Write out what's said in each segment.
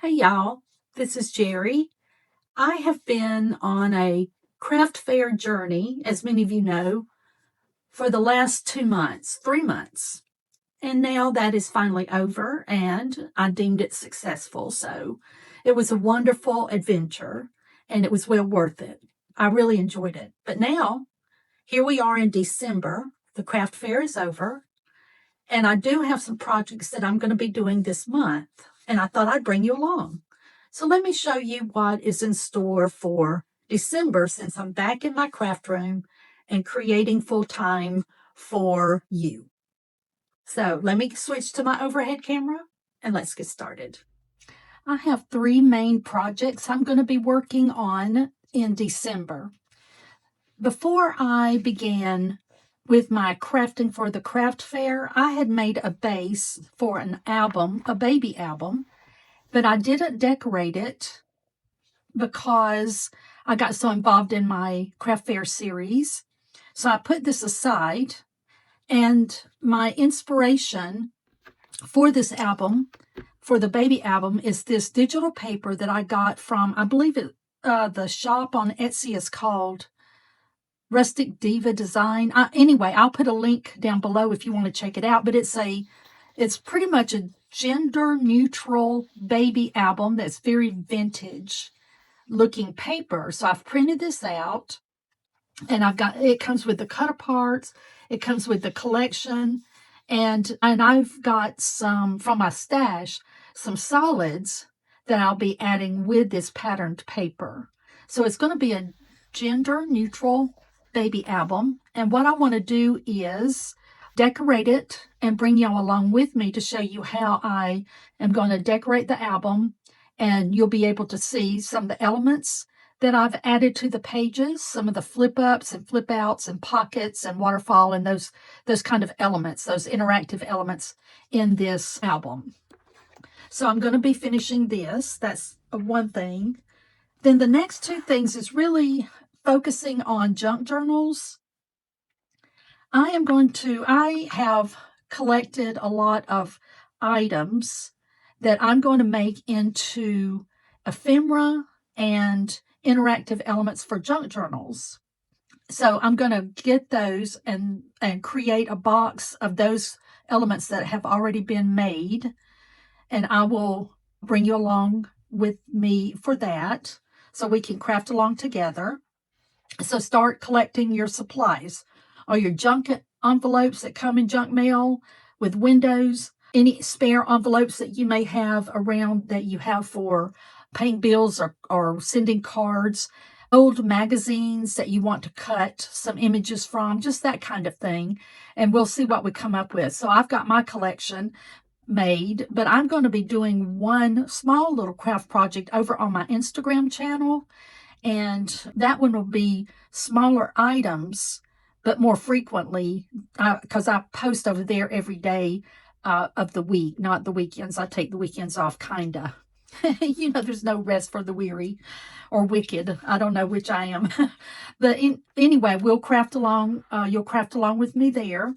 Hey y'all, this is Jerry. I have been on a craft fair journey, as many of you know, for the last 2 months, 3 months. And now that is finally over and I deemed it successful. So it was a wonderful adventure and it was well worth it. I really enjoyed it. But now, here we are in December. The craft fair is over and I do have some projects that I'm going to be doing this month. And I thought I'd bring you along. So let me show you what is in store for December since I'm back in my craft room and creating full time for you. So let me switch to my overhead camera and let's get started. I have 3 main projects I'm going to be working on in December. Before I began with my crafting for the craft fair, I had made a base for an album, a baby album, but I didn't decorate it because I got so involved in my craft fair series. So I put this aside, and my inspiration for this album, for the baby album, is this digital paper that I got from, I believe the shop on Etsy is called Rustic Diva Design. Anyway, I'll put a link down below if you want to check it out, but it's pretty much a gender neutral baby album that's very vintage looking paper. So I've printed this out and it comes with the cut aparts, it comes with the collection, and I've got some from my stash, some solids that I'll be adding with this patterned paper. So it's going to be a gender neutral baby album. And what I want to do is decorate it and bring y'all along with me to show you how I am going to decorate the album. And you'll be able to see some of the elements that I've added to the pages, some of the flip ups and flip outs and pockets and waterfall and those kind of elements, those interactive elements in this album. So I'm going to be finishing this. That's one thing. Then the next 2 things is really focusing on junk journals. I have collected a lot of items that I'm going to make into ephemera and interactive elements for junk journals. So I'm going to get those and create a box of those elements that have already been made. And I will bring you along with me for that so we can craft along together. So start collecting your supplies, or your junk envelopes that come in junk mail with windows, any spare envelopes that you may have around that you have for paying bills or sending cards, old magazines that you want to cut some images from, just that kind of thing. And we'll see what we come up with. So I've got my collection made, but I'm going to be doing one small little craft project over on my Instagram channel. And that one will be smaller items, but more frequently, because I post over there every day of the week, not the weekends. I take the weekends off, kinda. There's no rest for the weary or wicked. I don't know which I am. But anyway, we'll craft along. You'll craft along with me there.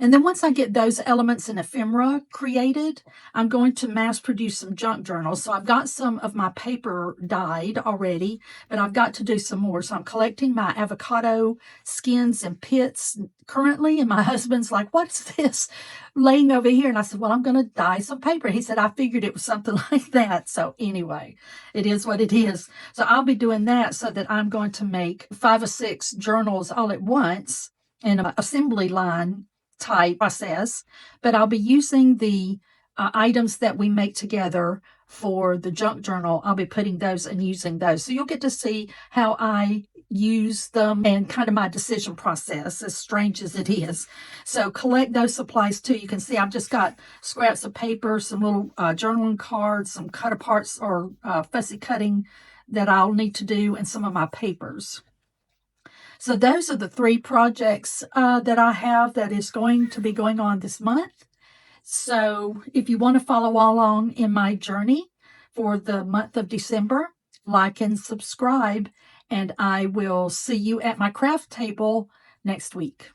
And then once I get those elements in ephemera created, I'm going to mass produce some junk journals. So I've got some of my paper dyed already, but I've got to do some more. So I'm collecting my avocado skins and pits currently. And my husband's like, what's this laying over here? And I said, well, I'm going to dye some paper. He said, I figured it was something like that. So anyway, it is what it is. So I'll be doing that so that I'm going to make 5 or 6 journals all at once in an assembly line type process, but I'll be using the items that we make together for the junk journal. I'll be putting those and using those. So you'll get to see how I use them and kind of my decision process, as strange as it is. So collect those supplies too. You can see I've just got scraps of paper, some little journaling cards, some cut aparts or fussy cutting that I'll need to do, and some of my papers. So those are the 3 projects that I have that is going to be going on this month. So if you want to follow along in my journey for the month of December, like and subscribe, and I will see you at my craft table next week.